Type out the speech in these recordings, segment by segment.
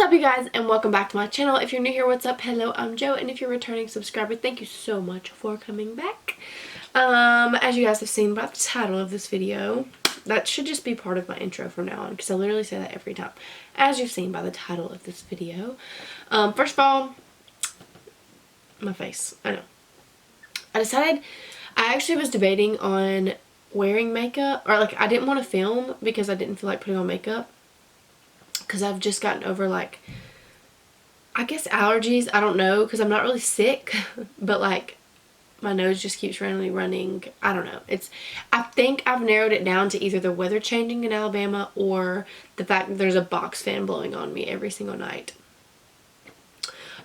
up, you guys, and welcome back to my channel. If you're new here, what's up? Hello, I'm Jo, and if you're a returning subscriber, thank you so much for coming back. As you guys have seen by the title of this video, that should just be part of my intro from now on, because I literally say that every time. As you've seen by the title of this video, first of all, my face, I know. I actually was debating on wearing makeup, or like I didn't want to film because I didn't feel like putting on makeup. Because I've just gotten over, like, I guess allergies. I don't know, because I'm not really sick, but like my nose just keeps randomly running. I don't know. I think I've narrowed it down to either the weather changing in Alabama or the fact that there's a box fan blowing on me every single night,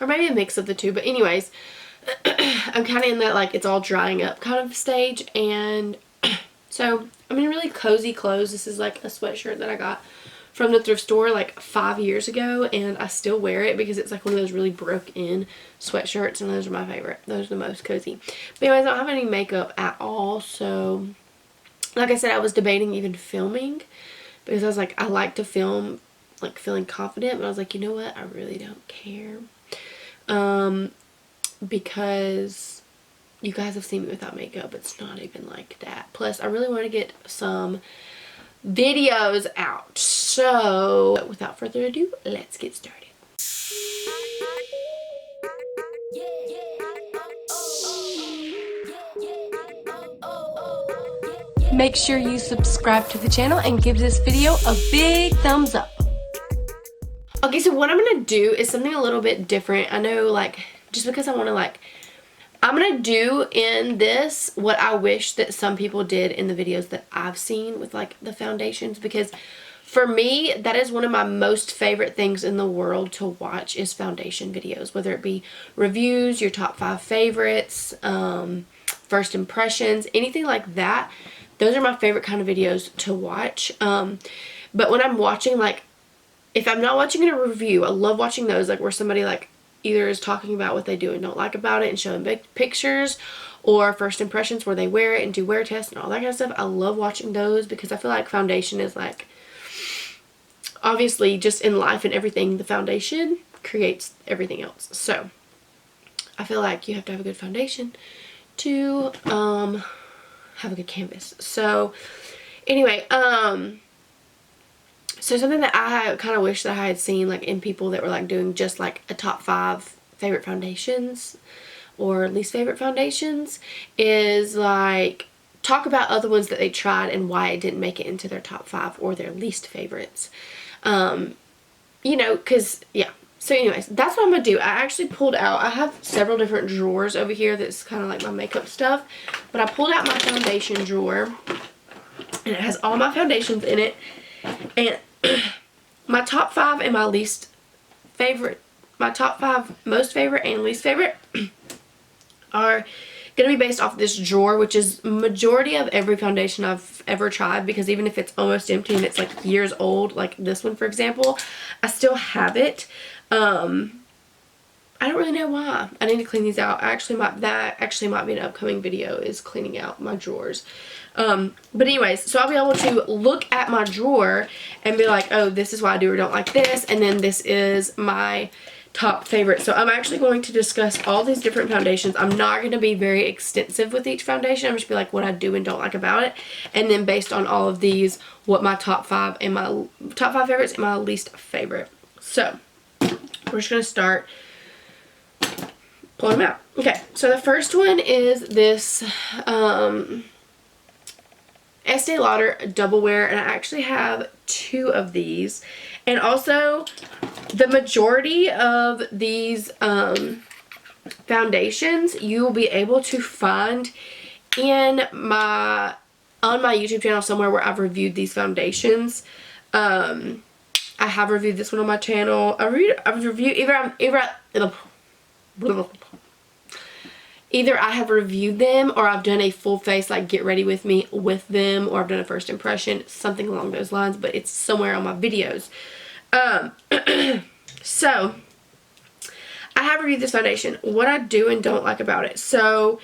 or maybe a mix of the two. But anyways, I'm kind of in that, like, it's all drying up kind of stage. And so I'm in really cozy clothes. This is like a sweatshirt that I got from the thrift store like 5 years ago, and I still wear it because it's like one of those really broke in sweatshirts, and those are my favorite. Those are the most cozy. But anyways, I don't have any makeup at all, so like I said, I was debating even filming because I was like, I like to film like feeling confident, but I was like, you know what, I really don't care, because you guys have seen me without makeup. It's not even like that. Plus I really want to get some videos out. So without further ado, let's get started. Make sure you subscribe to the channel and give this video a big thumbs up. Okay, so what I'm gonna do is something a little bit different. I know, like, just because I want to, like, I'm going to do in this what I wish that some people did in the videos that I've seen with, like, the foundations, because for me, that is one of my most favorite things in the world to watch is foundation videos, whether it be reviews, your top 5 favorites, first impressions, anything like that. Those are my favorite kind of videos to watch. But when I'm watching, like, if I'm not watching a review, I love watching those, like, where somebody, like, either is talking about what they do and don't like about it and showing big pictures, or first impressions where they wear it and do wear tests and all that kind of stuff. I love watching those because I feel like foundation is, like, obviously just in life and everything, the foundation creates everything else. So I feel like you have to have a good foundation to have a good canvas. So anyway, so something that I kind of wish that I had seen, like, in people that were, like, doing just, like, a top 5 favorite foundations or least favorite foundations is, like, talk about other ones that they tried and why it didn't make it into their top 5 or their least favorites. You know, because, yeah. So anyways, that's what I'm going to do. I actually pulled out, I have several different drawers over here that's kind of like my makeup stuff, but I pulled out my foundation drawer, and it has all my foundations in it. And my top 5 and my least favorite, my top 5 most favorite and least favorite are going to be based off this drawer, which is majority of every foundation I've ever tried, because even if it's almost empty and it's like years old, like this one for example, I still have it. I don't really know why. I need to clean these out. That actually might be an upcoming video, is cleaning out my drawers. But anyways, so I'll be able to look at my drawer and be like, oh, this is why I do or don't like this, and then this is my top favorite. So I'm actually going to discuss all these different foundations. I'm not going to be very extensive with each foundation. I'm just be like what I do and don't like about it, and then based on all of these, what my top 5 and my top 5 favorites and my least favorite. So we're just going to start pulling them out. Okay, so the first one is this Estee Lauder Double Wear, and I actually have 2 of these. And also, the majority of these foundations you will be able to find in on my YouTube channel somewhere where I've reviewed these foundations. I have reviewed this one on my channel. I've reviewed either I have reviewed them, or I've done a full face, like, get ready with me with them, or I've done a first impression, something along those lines, but it's somewhere on my videos. So I have reviewed this foundation, what I do and don't like about it. So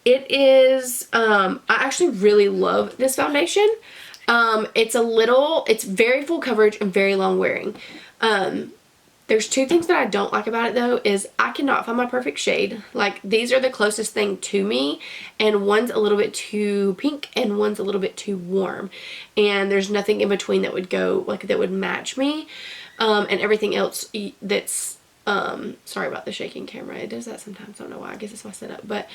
it is, I actually really love this foundation. It's very full coverage and very long wearing. There's two things that I don't like about it though, is I cannot find my perfect shade. Like, these are the closest thing to me, and one's a little bit too pink and one's a little bit too warm, and there's nothing in between that would go, like, that would match me. And everything else that's, sorry about the shaking camera, it does that sometimes, I don't know why, I guess it's my setup, but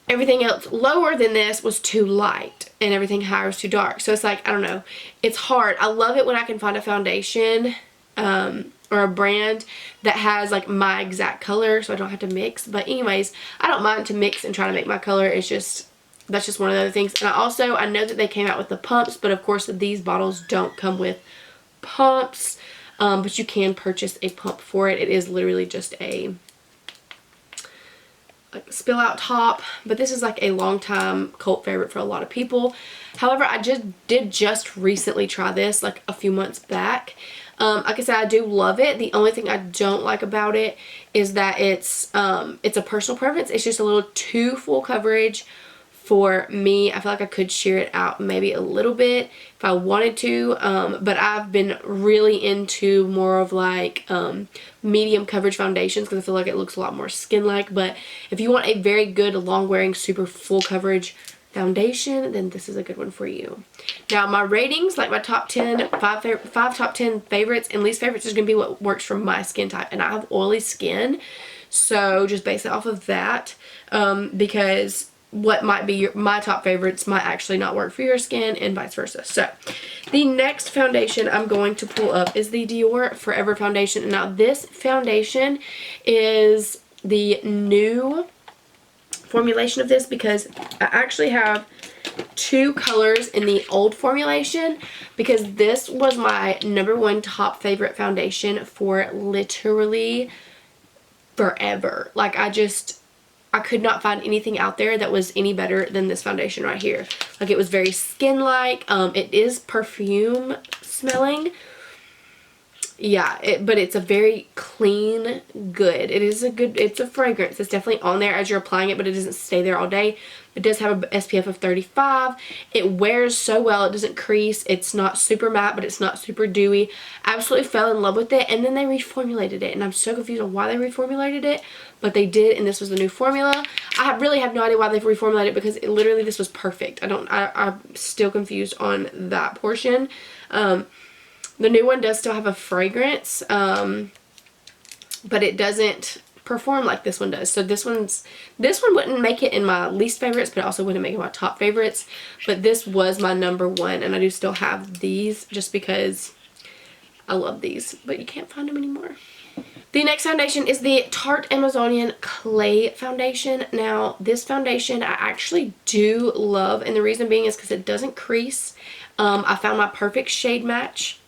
everything else lower than this was too light and everything higher was too dark. So it's like, I don't know, it's hard. I love it when I can find a foundation or a brand that has like my exact color, so I don't have to mix. But anyways, I don't mind to mix and try to make my color. It's just, that's just one of the other things. And I know that they came out with the pumps, but of course these bottles don't come with pumps, but you can purchase a pump for it. It is literally just a like spill out top, but this is like a long time cult favorite for a lot of people. However, I just recently try this like a few months back. Like I said, I do love it. The only thing I don't like about it is that it's a personal preference. It's just a little too full coverage for me. I feel like I could sheer it out maybe a little bit if I wanted to, but I've been really into more of like medium coverage foundations because I feel like it looks a lot more skin-like. But if you want a very good long wearing super full coverage foundation, then this is a good one for you. Now my ratings, like my top 10, five top 10 favorites and least favorites, is going to be what works for my skin type, and I have oily skin, so just base it off of that, because what might be my top favorites might actually not work for your skin and vice versa. So the next foundation I'm going to pull up is the Dior Forever foundation. Now this foundation is the new formulation of this, because I actually have two colors in the old formulation, because this was my #1 top favorite foundation for literally forever. Like, I could not find anything out there that was any better than this foundation right here. Like, it was very skin-like. It is perfume smelling. Yeah, but it's a very clean, good. It's a fragrance. It's definitely on there as you're applying it, but it doesn't stay there all day. It does have a SPF of 35. It wears so well. It doesn't crease. It's not super matte, but it's not super dewy. Absolutely fell in love with it, and then they reformulated it, and I'm so confused on why they reformulated it, but they did, and this was the new formula. I really have no idea why they've reformulated it, because literally this was perfect. I'm still confused on that portion. The new one does still have a fragrance, but it doesn't perform like this one does. So this one wouldn't make it in my least favorites, but it also wouldn't make it my top favorites. But this was my #1, and I do still have these just because I love these, but you can't find them anymore. The next foundation is the Tarte Amazonian Clay Foundation. Now, this foundation I actually do love, and the reason being is because it doesn't crease. I found my perfect shade match.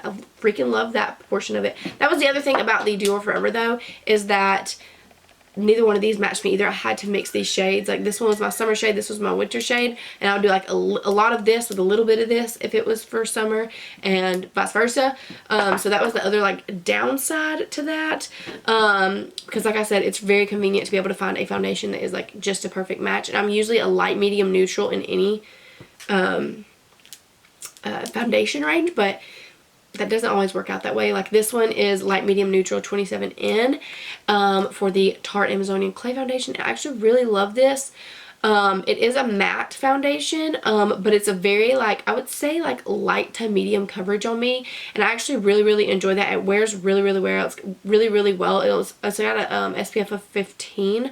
I freaking love that portion of it. That was the other thing about the Dior Forever though, is that neither one of these matched me either. I had to mix these shades. Like, this one was my summer shade, this was my winter shade, and I would do like a lot of this with a little bit of this if it was for summer, and vice versa. So that was the other like downside to that, because like I said, it's very convenient to be able to find a foundation that is like just a perfect match. And I'm usually a light, medium, neutral in any foundation range, but that doesn't always work out that way. Like, this one is light, medium, neutral 27N for the Tarte Amazonian Clay Foundation. I actually really love this. It is a matte foundation, but it's a very, like, I would say like light to medium coverage on me, and I actually really enjoy that. It wears really well. It's really well. It's got a SPF of 15.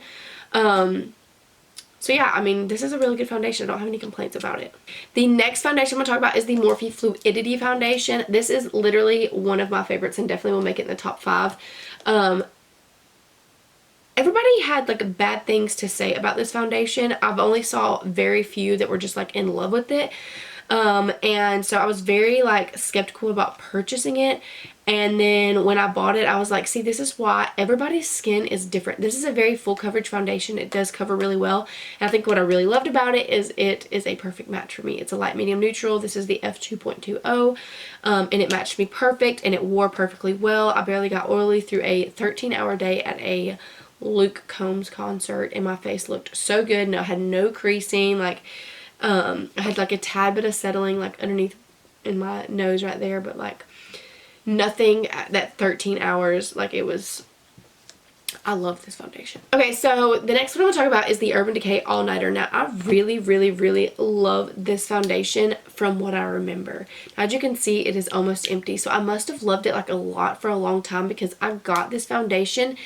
So yeah, I mean, this is a really good foundation. I don't have any complaints about it. The next foundation I'm going to talk about is the Morphe Fluidity Foundation. This is literally one of my favorites and definitely will make it in the top 5. Everybody had like bad things to say about this foundation. I've only saw very few that were just like in love with it. And so I was very like skeptical about purchasing it. And then when I bought it, I was like, see, this is why everybody's skin is different. This is a very full coverage foundation. It does cover really well. And I think what I really loved about it is a perfect match for me. It's a light, medium, neutral. This is the F2.20. And it matched me perfect, and it wore perfectly well. I barely got oily through a 13-hour day at a Luke Combs concert, and my face looked so good. No, I had no creasing. Like, I had like a tad bit of settling like underneath in my nose right there, but like nothing at that 13 hours. Like, it was, I love this foundation. Okay, so the next one I'm going to talk about is the Urban Decay All Nighter. Now, I really, really, really love this foundation from what I remember. Now, as you can see, it is almost empty. So I must have loved it like a lot for a long time because I got this foundation.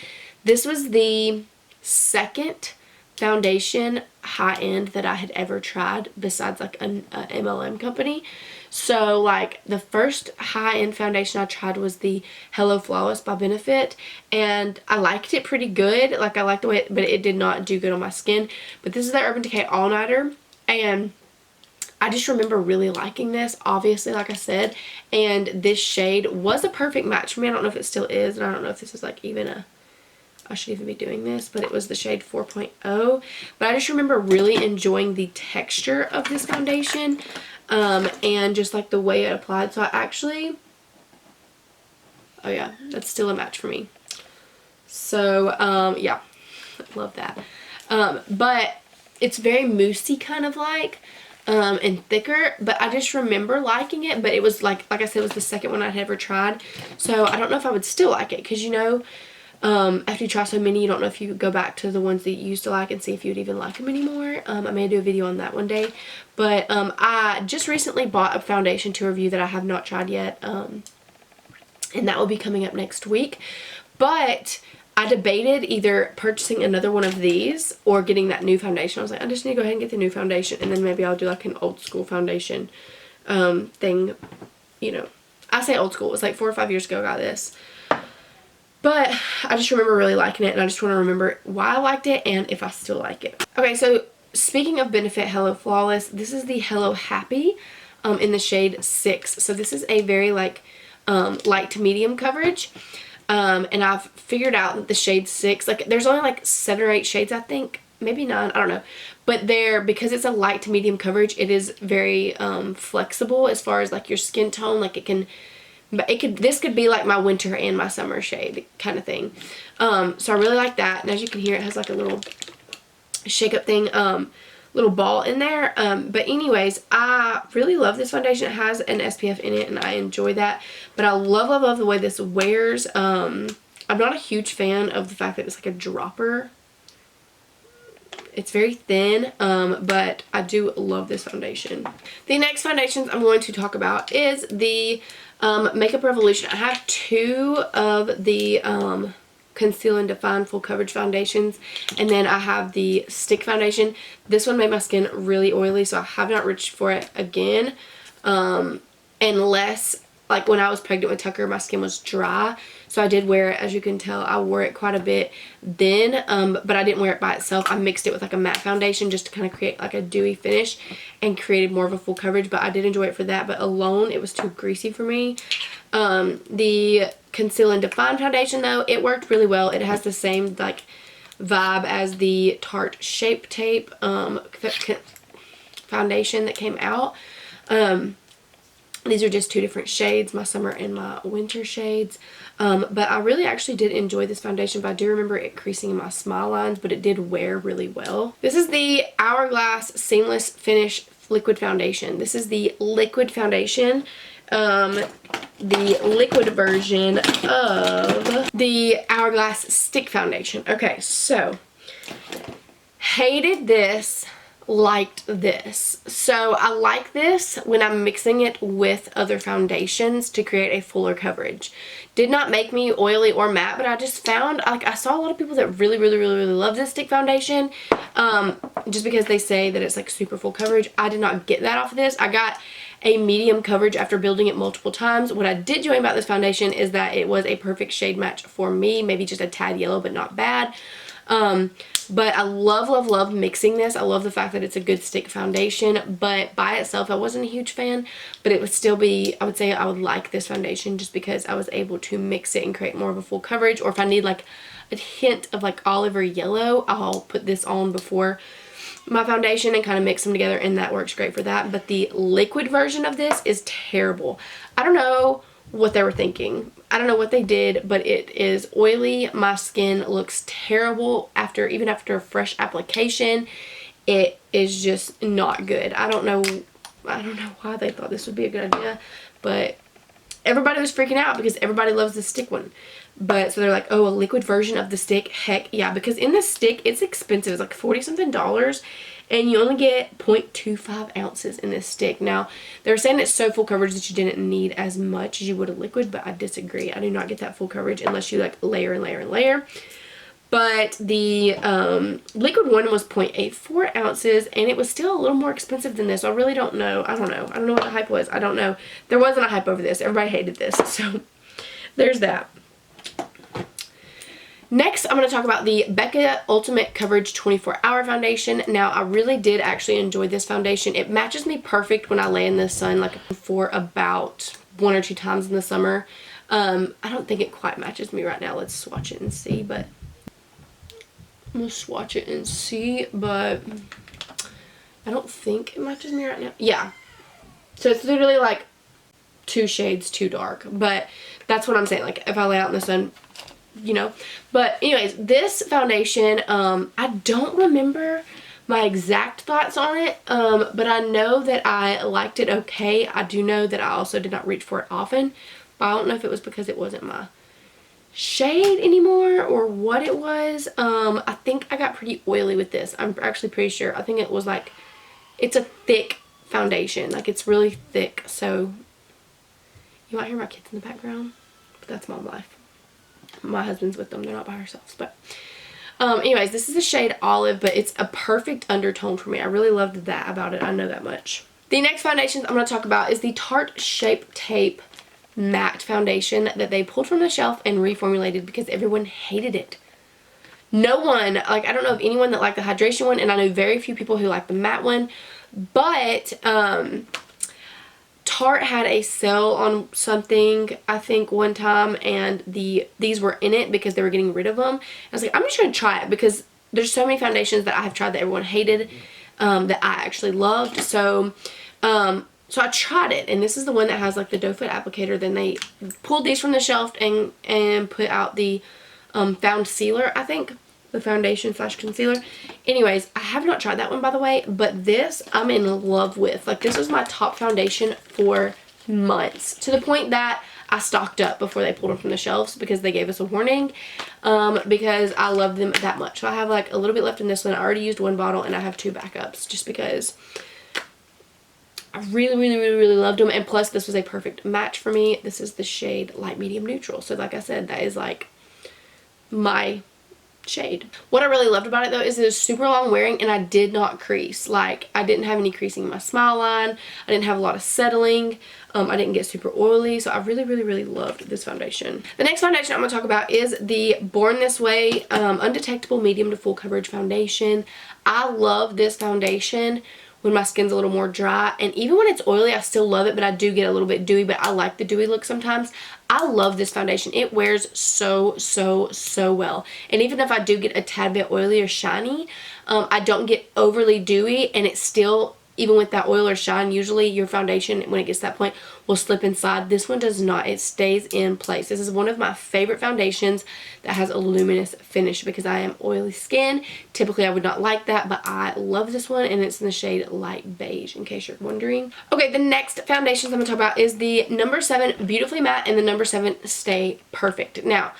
This was the second foundation high-end that I had ever tried besides like an MLM company. So like the first high-end foundation I tried was the Hello Flawless by Benefit, and I liked it pretty good. Like, I liked the way it, but it did not do good on my skin. But this is the Urban Decay All Nighter, and I just remember really liking this, obviously, like I said, and this shade was a perfect match for me. I don't know if it still is, and I don't know if this is like even a, I should even be doing this, but it was the shade 4.0. But I just remember really enjoying the texture of this foundation, and just like the way it applied. So I actually, oh yeah, that's still a match for me. So yeah, love that. But it's very moussey kind of like, and thicker, but I just remember liking it. But it was like I said, it was the second one I'd ever tried, so I don't know if I would still like it, because you know, after you try so many, you don't know if you could go back to the ones that you used to like and see if you'd even like them anymore. I may do a video on that one day. But I just recently bought a foundation to review that I have not tried yet, and that will be coming up next week. But I debated either purchasing another one of these or getting that new foundation. I was like, I just need to go ahead and get the new foundation, and then maybe I'll do like an old school foundation thing. You know, I say old school, it was like 4 or 5 years ago I got this. But I just remember really liking it, and I just want to remember why I liked it and if I still like it. Okay, so speaking of Benefit Hello Flawless, this is the Hello Happy in the shade 6. So this is a very like light to medium coverage. And I've figured out that the shade 6, like there's only like 7 or 8 shades, I think. Maybe 9, I don't know. But because it's a light to medium coverage, it is very flexible as far as like your skin tone. Like it can... But this could be like my winter and my summer shade kind of thing. So I really like that. And as you can hear, it has like a little shake up thing, little ball in there. But anyways, I really love this foundation. It has an SPF in it, and I enjoy that. But I love, love, love the way this wears. I'm not a huge fan of the fact that it's like a dropper. It's very thin, but I do love this foundation. The next foundations I'm going to talk about is the Makeup Revolution. I have 2 of the Conceal and Define Full Coverage foundations, and then I have the stick foundation. This one made my skin really oily, so I have not reached for it again, unless, like when I was pregnant with Tucker, my skin was dry, so I did wear it. As you can tell, I wore it quite a bit then, but I didn't wear it by itself. I mixed it with like a matte foundation just to kind of create like a dewy finish and created more of a full coverage, but I did enjoy it for that. But alone, it was too greasy for me. The Conceal and Define foundation, though, it worked really well. It has the same like vibe as the Tarte Shape Tape foundation that came out. These are just 2 different shades, my summer and my winter shades. But I really actually did enjoy this foundation, but I do remember it creasing in my smile lines, but it did wear really well. This is the Hourglass Seamless Finish Liquid Foundation. This is the liquid foundation, the liquid version of the Hourglass Stick Foundation. Okay, so hated this, liked this. So I like this when I'm mixing it with other foundations to create a fuller coverage. Did not make me oily or matte, but I just found, like, I saw a lot of people that really love this stick foundation, just because they say that it's like super full coverage. I did not get that off of this. I got a medium coverage after building it multiple times. What I did enjoy about this foundation is that it was a perfect shade match for me, maybe just a tad yellow, but not bad. But I love mixing this. I love the fact that it's a good stick foundation, but by itself I wasn't a huge fan, but it would still be, I would say I would like this foundation just because I was able to mix it and create more of a full coverage. Or if I need like a hint of like olive or yellow, I'll put this on before my foundation and kind of mix them together, and that works great for that. But the liquid version of this is terrible. I don't know what they were thinking. I don't know what they did, but it is oily. My skin looks terrible even after a fresh application. It is just not good. I don't know why they thought this would be a good idea, but everybody was freaking out because everybody loves the stick one. But so they're like, oh, a liquid version of the stick? Heck yeah, because in the stick it's expensive. It's like $40 something, and you only get 0.25 ounces in this stick. Now they're saying it's so full coverage that you didn't need as much as you would a liquid, but I disagree. I do not get that full coverage unless you like layer and layer and layer. But the liquid one was 0.84 ounces, and it was still a little more expensive than this. I really don't know. I don't know what the hype was. I don't know. There wasn't a hype over this. Everybody hated this. So there's that. Next, I'm going to talk about the Becca Ultimate Coverage 24-Hour Foundation. Now, I really did actually enjoy this foundation. It matches me perfect when I lay in the sun, like for about 1 or 2 times in the summer. I don't think it quite matches me right now. Let's swatch it and see, but I'm going to swatch it and see, but I don't think it matches me right now. Yeah. So it's literally like 2 shades too dark, but that's what I'm saying. Like if I lay out in the sun, you know. But anyways, this foundation, I don't remember my exact thoughts on it, but I know that I liked it okay. I do know that I also did not reach for it often, but I don't know if it was because it wasn't my shade anymore or what it was. I think I got pretty oily with this. I'm actually pretty sure. I think it was like, it's a thick foundation. Like it's really thick. So you might hear my kids in the background, but that's mom life. My husband's with them. They're not by ourselves. But anyways, this is the shade Olive, but it's a perfect undertone for me. I really loved that about it. I know that much. The next foundations I'm going to talk about is the Tarte Shape Tape Matte Foundation that they pulled from the shelf and reformulated because everyone hated it. No one, like I don't know of anyone that liked the hydration one, and I know very few people who like the matte one, but Tarte had a sale on something, I think, one time, and these were in it because they were getting rid of them. I was like, I'm just going to try it because there's so many foundations that I have tried that everyone hated, that I actually loved. So I tried it, and this is the one that has like the doe foot applicator. Then they pulled these from the shelf and put out the Found Sealer, I think. The foundation / concealer. Anyways, I have not tried that one, by the way, but this I'm in love with. Like, this was my top foundation for months, to the point that I stocked up before they pulled them from the shelves because they gave us a warning, because I love them that much. So I have like a little bit left in this one. I already used 1 bottle, and I have 2 backups just because I really loved them. And plus, this was a perfect match for me. This is the shade Light Medium Neutral. So like I said, that is like my shade. What I really loved about it though is it was super long wearing, and I did not crease. Like, I didn't have any creasing in my smile line. I didn't have a lot of settling. I didn't get super oily. So I really loved this foundation. The next foundation I'm going to talk about is the Born This Way Undetectable Medium to Full Coverage Foundation. I love this foundation when my skin's a little more dry, and even when it's oily I still love it, but I do get a little bit dewy, but I like the dewy look sometimes. I love this foundation. It wears so well, and even if I do get a tad bit oily or shiny, I don't get overly dewy, and it's still, even with that oil or shine, usually your foundation, when it gets to that point, will slip inside. This one does not. It stays in place. This is one of my favorite foundations that has a luminous finish because I am oily skin. Typically, I would not like that, but I love this one, and it's in the shade Light Beige, in case you're wondering. Okay, the next foundations I'm going to talk about is the No. 7 Beautifully Matte and the No. 7 Stay Perfect. Now,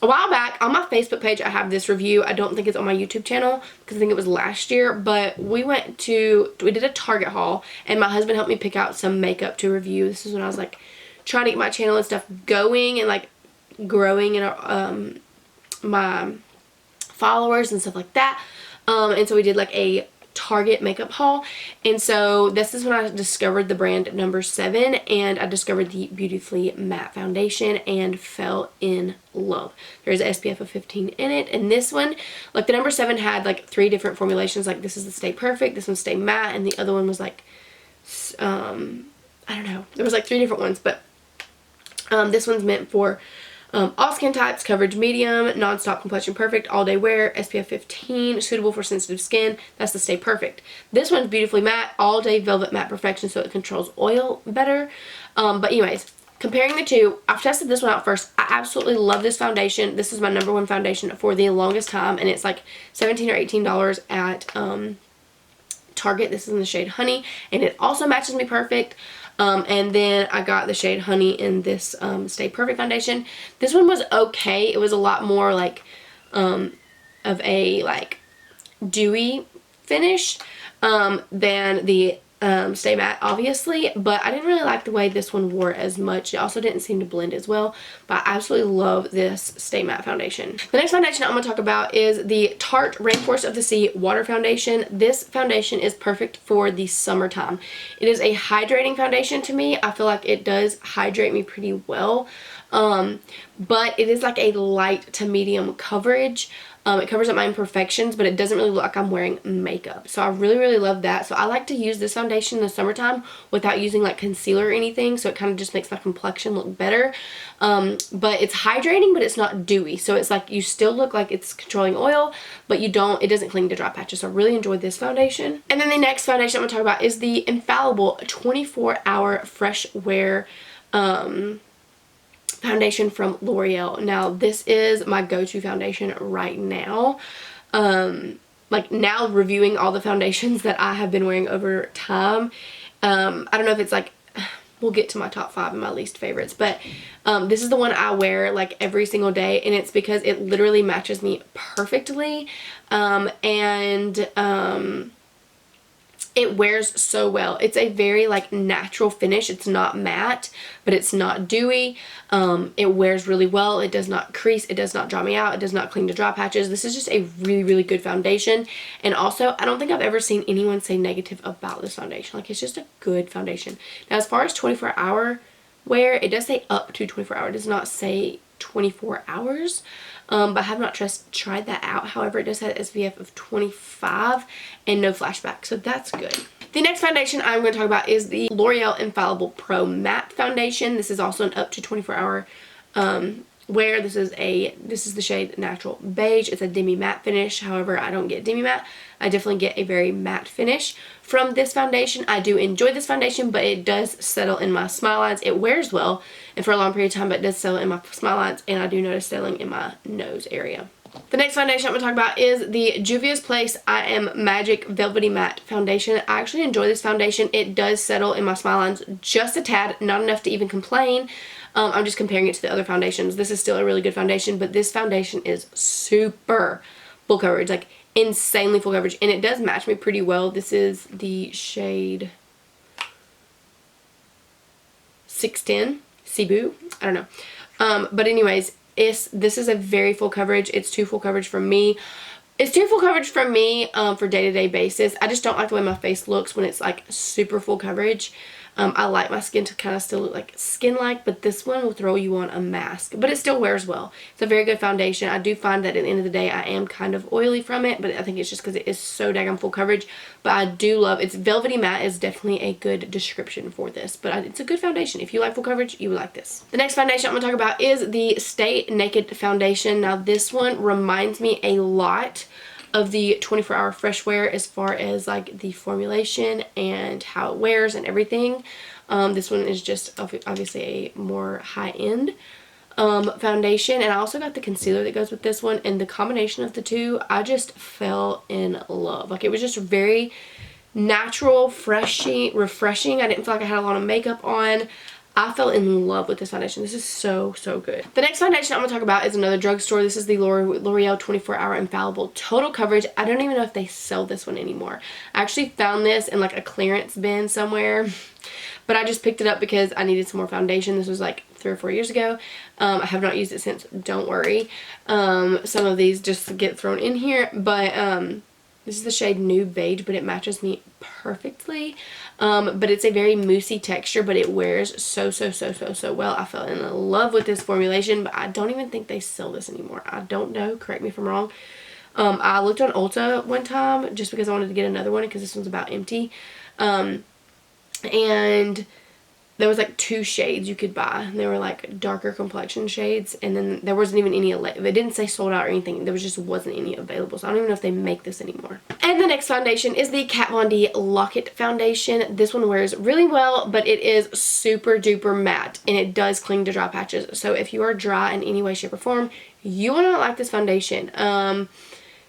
a while back on my Facebook page I have this review. I don't think it's on my YouTube channel because I think it was last year, but we did a Target haul, and my husband helped me pick out some makeup to review. This is when I was like trying to get my channel and stuff going and like growing in my followers and stuff like that. And so we did like a Target makeup haul, and so this is when I discovered the brand No. 7, and I discovered the Beautifully Matte foundation and fell in love. There's an SPF of 15 in it, and this one, like the No. 7 had like 3 different formulations. Like, this is the Stay Perfect, this one's Stay Matte, and the other one was like I don't know, there was like 3 different ones, but this one's meant for all skin types, coverage medium, non-stop complexion perfect, all day wear, SPF 15, suitable for sensitive skin. That's the Stay Perfect. This one's Beautifully Matte, all day velvet matte perfection, so it controls oil better. But anyways, comparing the two, I've tested this one out first. I absolutely love this foundation. This is my number 1 foundation for the longest time, and it's like $17 or $18 at Target. This is in the shade Honey, and it also matches me perfect. And then I got the shade Honey in this Stay Perfect foundation. This one was okay. It was a lot more like of a like dewy finish than the Stay Matte, obviously, but I didn't really like the way this one wore as much. It also didn't seem to blend as well, but I absolutely love this Stay Matte foundation. The next foundation I'm going to talk about is the Tarte Rainforest of the Sea Water Foundation. This foundation is perfect for the summertime. It is a hydrating foundation to me. I feel like it does hydrate me pretty well, but it is like a light to medium coverage. It covers up my imperfections, but it doesn't really look like I'm wearing makeup. So I really, really love that. So I like to use this foundation in the summertime without using like concealer or anything. So it kind of just makes my complexion look better. But it's hydrating, but it's not dewy. So it's like you still look like it's controlling oil, but it doesn't cling to dry patches. So I really enjoyed this foundation. And then the next foundation I'm going to talk about is the Infallible 24-Hour Fresh Wear foundation from L'Oreal. Now this is my go-to foundation right now. Like now reviewing all the foundations that I have been wearing over time. I don't know if it's like, we'll get to my top 5 and my least favorites, but this is the one I wear like every single day, and it's because it literally matches me perfectly, it wears so well. It's a very like natural finish. It's not matte, but it's not dewy. It wears really well. It does not crease. It does not dry me out. It does not cling to dry patches. This is just a really, really good foundation. And also, I don't think I've ever seen anyone say negative about this foundation. Like, it's just a good foundation. Now, as far as 24-hour wear, it does say up to 24 hours. It does not say 24 hours. But I have not tried that out. However, it does have an SPF of 25 and no flashback, so that's good. The next foundation I'm going to talk about is the L'Oreal Infallible Pro Matte Foundation. This is also an up to 24-hour wear. This is the shade Natural Beige. It's a demi matte finish. However, I don't get demi matte. I definitely get a very matte finish from this foundation. I do enjoy this foundation, but it does settle in my smile lines. It wears well and for a long period of time, but it does settle in my smile lines, and I do notice settling in my nose area. The next foundation I'm going to talk about is the Juvia's Place I Am Magic Velvety Matte Foundation. I actually enjoy this foundation. It does settle in my smile lines just a tad, not enough to even complain. I'm just comparing it to the other foundations. This is still a really good foundation, but this foundation is super full coverage, like insanely full coverage, and it does match me pretty well. This is the shade 610, Cebu, I don't know. But anyways, this is a very full coverage. It's too full coverage for me. It's too full coverage for me for day-to-day basis. I just don't like the way my face looks when it's like super full coverage. I like my skin to kind of still look like skin-like, but this one will throw you on a mask. But it still wears well. It's a very good foundation. I do find that at the end of the day, I am kind of oily from it, but I think it's just because it is so daggone full coverage. But I do love it's velvety matte is definitely a good description for this. But it's a good foundation. If you like full coverage, you would like this. The next foundation I'm going to talk about is the Stay Naked foundation. Now this one reminds me a lot of the 24-hour fresh wear as far as like the formulation and how it wears and everything. This one is just obviously a more high-end foundation, and I also got the concealer that goes with this one, and the combination of the two, I just fell in love. Like, it was just very natural, refreshing. I didn't feel like I had a lot of makeup on. I fell in love with this foundation. This is so, so good. The next foundation I'm going to talk about is another drugstore. This is the L'Oreal 24-Hour Infallible Total Coverage. I don't even know if they sell this one anymore. I actually found this in like a clearance bin somewhere, but I just picked it up because I needed some more foundation. This was like 3 or 4 years ago. I have not used it since, don't worry. Some of these just get thrown in here, but this is the shade Nude Beige, but it matches me perfectly. But it's a very moussey texture, but it wears so, so, so, so, so well. I fell in love with this formulation, but I don't even think they sell this anymore. I don't know. Correct me if I'm wrong. I looked on Ulta one time just because I wanted to get another one because this one's about empty. And there was like 2 shades you could buy. They were like darker complexion shades, and then there wasn't even any, it didn't say sold out or anything. There wasn't any available, so I don't even know if they make this anymore. And the next foundation is the Kat Von D Lock-It Foundation. This one wears really well, but it is super duper matte, and it does cling to dry patches. So if you are dry in any way, shape, or form, you will not like this foundation.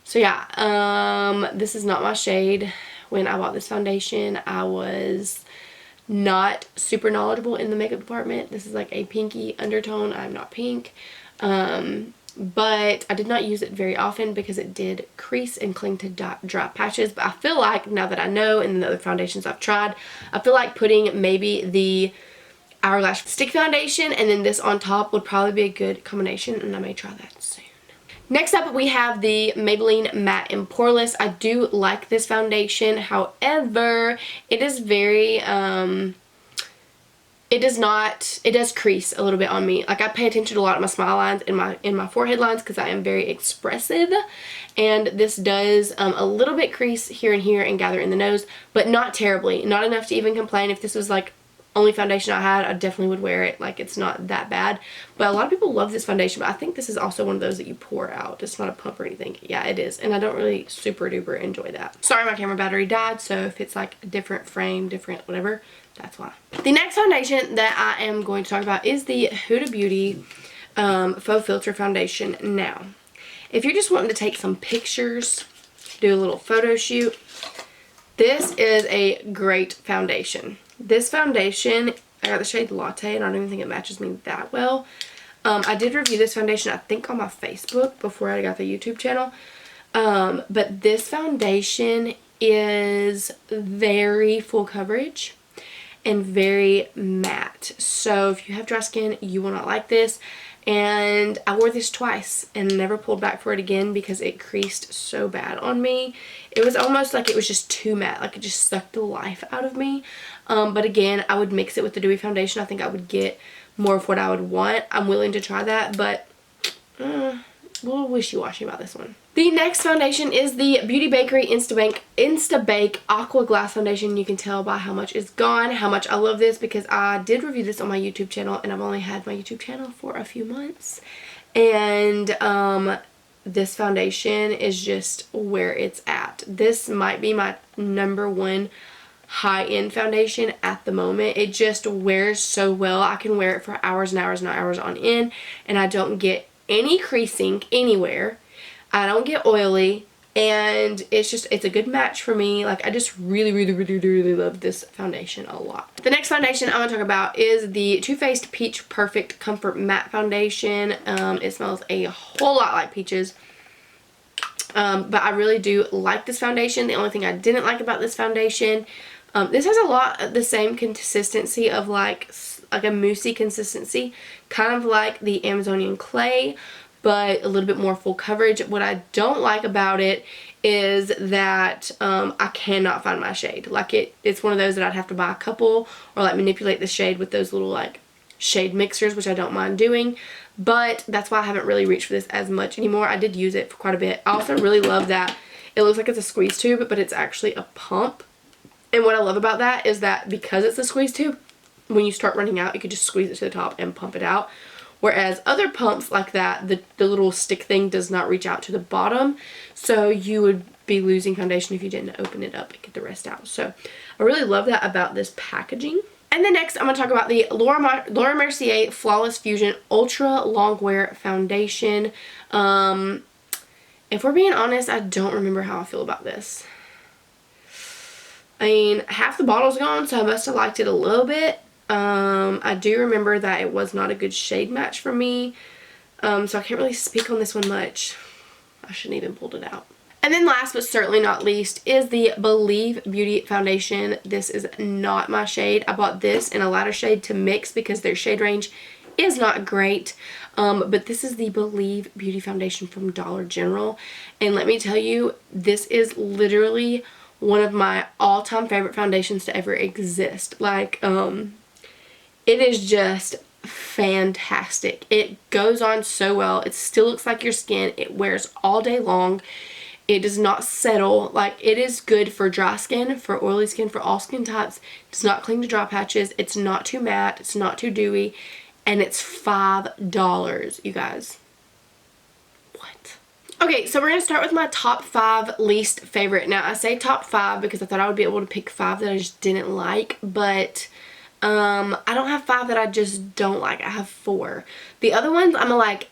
So yeah, this is not my shade. When I bought this foundation, I was not super knowledgeable in the makeup department. This is like a pinky undertone. I'm not pink. But I did not use it very often because it did crease and cling to dry patches. But I feel like, now that I know, and the other foundations I've tried, I feel like putting maybe the Hourglass stick foundation and then this on top would probably be a good combination, and I may try that soon. Next up, we have the Maybelline Matte and Poreless. I do like this foundation. However, it is very, it does crease a little bit on me. Like, I pay attention to a lot of my smile lines and my forehead lines because I am very expressive. And this does a little bit crease here and here and gather in the nose, but not terribly. Not enough to even complain. If this was like only foundation I had, I definitely would wear it. Like, it's not that bad. But a lot of people love this foundation, but I think this is also one of those that you pour out. It's not a pump or anything. Yeah, it is. And I don't really super duper enjoy that. Sorry, my camera battery died, so if it's like a different frame, different whatever, that's why. The next foundation that I am going to talk about is the Huda Beauty Faux Filter Foundation. Now, if you're just wanting to take some pictures, do a little photo shoot, this is a great foundation. This foundation, I got the shade Latte, and I don't even think it matches me that well. I did review this foundation, I think, on my Facebook before I got the YouTube channel. But this foundation is very full coverage and very matte. So if you have dry skin, you will not like this. And I wore this twice and never pulled back for it again because it creased so bad on me. It was almost like it was just too matte, like it just sucked the life out of me. But again, I would mix it with the dewy foundation. I think I would get more of what I would want. I'm willing to try that, but a little wishy-washy about this one. The next foundation is the Beauty Bakery Insta Bake Aqua Glass Foundation. You can tell by how much is gone, how much I love this, because I did review this on my YouTube channel, and I've only had my YouTube channel for a few months. And this foundation is just where it's at. This might be my #1 high-end foundation at the moment. It just wears so well. I can wear it for hours and hours and hours on end, and I don't get any creasing anywhere. I don't get oily, and it's a good match for me. Like, I just really love this foundation a lot. The next foundation I want to talk about is the Too Faced Peach Perfect Comfort Matte Foundation. It smells a whole lot like peaches. But I really do like this foundation. The only thing I didn't like about this foundation, this has a lot of the same consistency of like a moussey consistency, kind of like the Amazonian Clay, but a little bit more full coverage. What I don't like about it is that I cannot find my shade. Like, it's one of those that I'd have to buy a couple or like manipulate the shade with those little like shade mixers, which I don't mind doing. But that's why I haven't really reached for this as much anymore. I did use it for quite a bit. I also really love that it looks like it's a squeeze tube, but it's actually a pump. And what I love about that is that because it's a squeeze tube, when you start running out, you can just squeeze it to the top and pump it out. Whereas other pumps like that, the little stick thing does not reach out to the bottom. So you would be losing foundation if you didn't open it up and get the rest out. So I really love that about this packaging. And then next, I'm going to talk about the Laura Mercier Flawless Fusion Ultra Longwear Foundation. If we're being honest, I don't remember how I feel about this. I mean, half the bottle's gone, so I must have liked it a little bit. I do remember that it was not a good shade match for me. So I can't really speak on this one much. I shouldn't even pulled it out. And then last but certainly not least is the Believe Beauty Foundation. This is not my shade. I bought this in a lighter shade to mix because their shade range is not great. But this is the Believe Beauty Foundation from Dollar General. And let me tell you, this is literally one of my all-time favorite foundations to ever exist. Like, it is just fantastic. It goes on so well. It still looks like your skin. It wears all day long. It does not settle. Like, it is good for dry skin, for oily skin, for all skin types. It does not cling to dry patches. It's not too matte. It's not too dewy. And it's $5, you guys. What? Okay, so we're going to start with my top 5 least favorite. Now, I say top 5 because I thought I would be able to pick 5 that I just didn't like, but I don't have 5 that I just don't like. I have 4. The other ones, I'm like,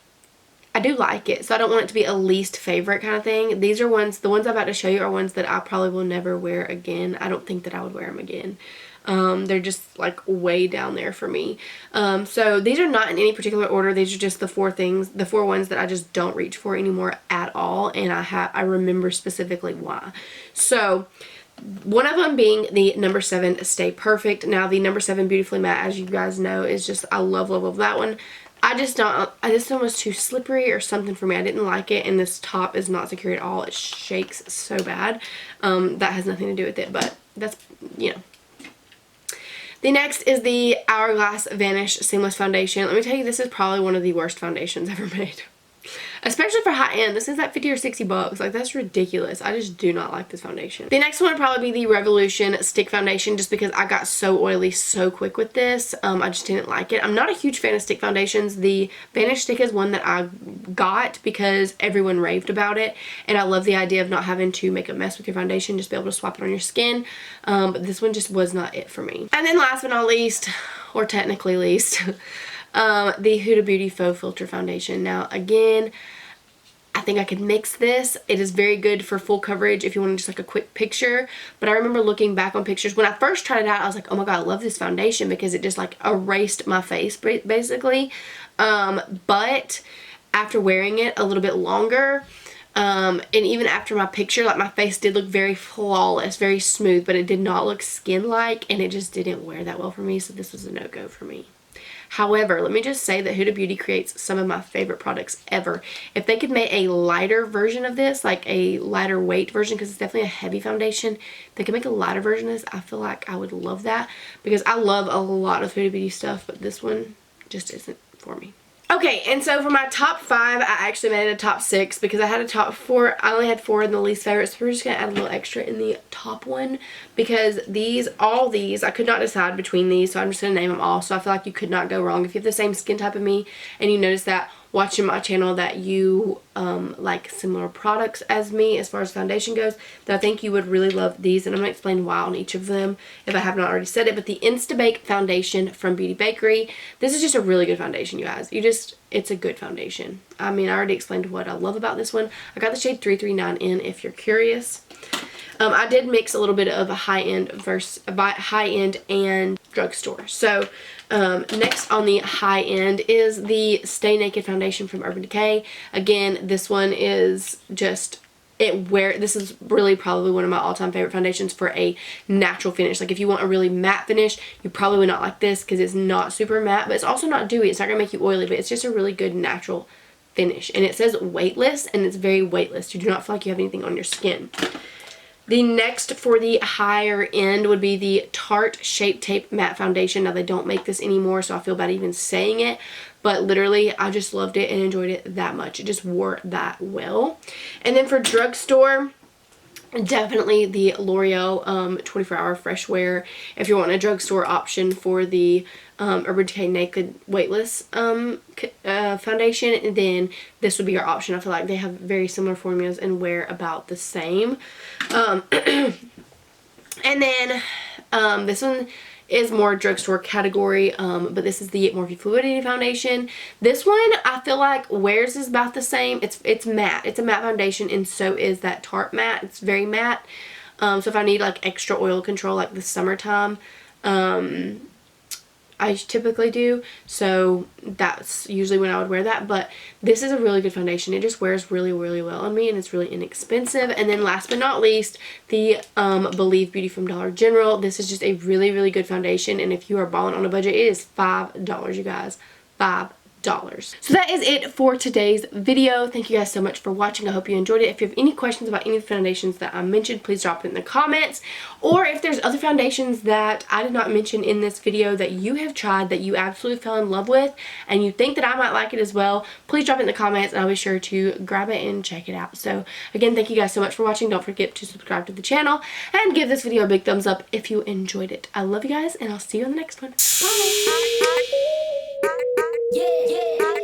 I do like it, so I don't want it to be a least favorite kind of thing. These are the ones I'm about to show you are ones that I probably will never wear again. I don't think that I would wear them again. They're just like way down there for me. So these are not in any particular order. These are just the 4 things, the 4 ones that I just don't reach for anymore at all, and I remember specifically why. So one of them being the number 7 Stay Perfect. Now the number 7 Beautifully Matte, as you guys know, is just, I love that one. This one was too slippery or something for me. I didn't like it, and this top is not secure at all. It shakes so bad. That has nothing to do with it, but that's, you know. The next is the Hourglass Vanish Seamless Foundation. Let me tell you, this is probably one of the worst foundations ever made. Especially for high end. This is like 50 or 60 bucks. Like, that's ridiculous. I just do not like this foundation. The next one would probably be the Revolution Stick Foundation, just because I got so oily so quick with this. I just didn't like it. I'm not a huge fan of stick foundations. The Vanish Stick is one that I got because everyone raved about it, and I love the idea of not having to make a mess with your foundation, just be able to swap it on your skin. But this one just was not it for me. And then last but not least, or technically least, the Huda Beauty Faux Filter Foundation. Now, again, I think I could mix this. It is very good for full coverage if you want just like a quick picture. But I remember looking back on pictures. When I first tried it out, I was like, oh my god, I love this foundation because it just like erased my face basically. But after wearing it a little bit longer, and even after my picture, like, my face did look very flawless, very smooth, but it did not look skin-like, and it just didn't wear that well for me, so this was a no-go for me. However, let me just say that Huda Beauty creates some of my favorite products ever. If they could make a lighter version of this, like a lighter weight version, because it's definitely a heavy foundation, if they could make a lighter version of this, I feel like I would love that, because I love a lot of Huda Beauty stuff, but this one just isn't for me. Okay, and so for my top 5, I actually made it a top 6 because I had a top 4. I only had 4 in the least favorite, so we're just going to add a little extra in the top one because all these, I could not decide between these, so I'm just going to name them all. So I feel like you could not go wrong. If you have the same skin type of me and you notice that watching my channel that you like similar products as me as far as foundation goes, then I think you would really love these, and I'm going to explain why on each of them if I have not already said it. But the Insta Bake Foundation from Beauty Bakery, this is just a really good foundation, you guys. It's a good foundation. I mean, I already explained what I love about this one. I got the shade 339 in if you're curious. I did mix a little bit of a high-end and drugstore. So next on the high end is the Stay Naked Foundation from Urban Decay. Again, this one is just this is really probably one of my all-time favorite foundations for a natural finish. Like, if you want a really matte finish, you probably would not like this because it's not super matte, but it's also not dewy. It's not gonna make you oily, but it's just a really good natural finish. And it says weightless, and it's very weightless. You do not feel like you have anything on your skin. The next for the higher end would be the Tarte Shape Tape Matte Foundation. Now, they don't make this anymore, so I feel bad even saying it, but literally I just loved it and enjoyed it that much. It just wore that well. And then for drugstore, definitely the L'Oreal 24-hour fresh wear. If you want a drugstore option for the Urban Decay Naked Weightless foundation, then this would be your option. I feel like they have very similar formulas and wear about the same. And then this one is more drugstore category, but this is the Morphe Fluidity Foundation. This one I feel like wears is about the same. It's matte. It's a matte foundation, and so is that Tarte matte. It's very matte. So if I need like extra oil control like the summertime, I typically do, so that's usually when I would wear that. But this is a really good foundation. It just wears really, really well on me, and it's really inexpensive. And then last but not least, the Believe Beauty from Dollar General. This is just a really, really good foundation, and if you are balling on a budget, it is $5, you guys. $5. So that is it for today's video. Thank you guys so much for watching. I hope you enjoyed it. If you have any questions about any of the foundations that I mentioned, please drop it in the comments. Or if there's other foundations that I did not mention in this video that you have tried that you absolutely fell in love with and you think that I might like it as well, please drop it in the comments and I'll be sure to grab it and check it out. So again, thank you guys so much for watching. Don't forget to subscribe to the channel and give this video a big thumbs up if you enjoyed it. I love you guys, and I'll see you in the next one. Bye! Yeah.